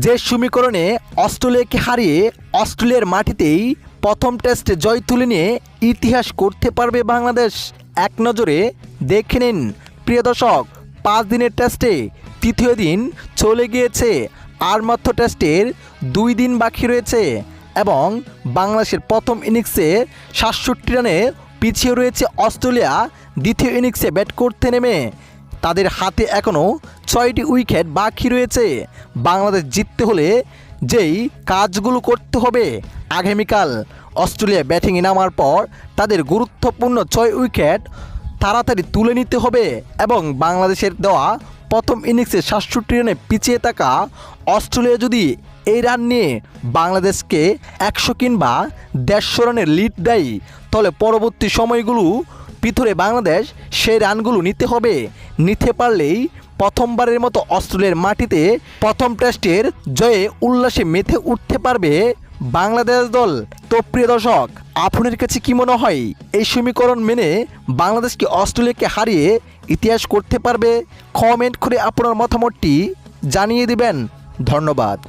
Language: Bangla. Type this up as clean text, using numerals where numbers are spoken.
যে সমীকরণে অস্ট্রেলিয়াকে হারিয়ে অস্ট্রেলিয়ার মাটিতেই প্রথম টেস্টে জয় তুলে নিয়ে ইতিহাস করতে পারবে বাংলাদেশ, এক নজরে দেখে নিন। প্রিয় দর্শক, 5 দিনের টেস্টে তৃতীয় দিন চলে গিয়েছে, আর মাত্র টেস্টের 2 দিন বাকি রয়েছে এবং বাংলাদেশের প্রথম ইনিংসে 67 রানে পিছিয়ে রয়েছে অস্ট্রেলিয়া। দ্বিতীয় ইনিংসে ব্যাট করতে নেমে তাদের হাতে এখনও 6টি উইকেট বাকি রয়েছে। বাংলাদেশ জিততে হলে যেই কাজগুলো করতে হবে, আগামীকাল অস্ট্রেলিয়া ব্যাটিংয়ে নামার পর তাদের গুরুত্বপূর্ণ 6 উইকেট তাড়াতাড়ি তুলে নিতে হবে এবং বাংলাদেশের দেওয়া প্রথম ইনিংসে 67 রানে পিছিয়ে থাকা অস্ট্রেলিয়া যদি এই রান নিয়ে বাংলাদেশকে 100 কিংবা 150 রানের লিড দেয়, তাহলে পরবর্তী সময়গুলো ভিতরে বাংলাদেশ সেই রানগুলো নিতে হবে। নিতে পারলেই প্রথমবারের মতো অস্ট্রেলিয়ার মাটিতে প্রথম টেস্টের জয়ে উল্লাসে মেতে উঠতে পারবে বাংলাদেশ দল। তো প্রিয় দর্শক, আপনার কাছে কি মনে হয়, এই সমীকরণ মেনে বাংলাদেশকে অস্ট্রেলিয়াকে হারিয়ে ইতিহাস করতে পারবে? কমেন্ট করে আপনার মতামতটি জানিয়ে দিবেন। ধন্যবাদ।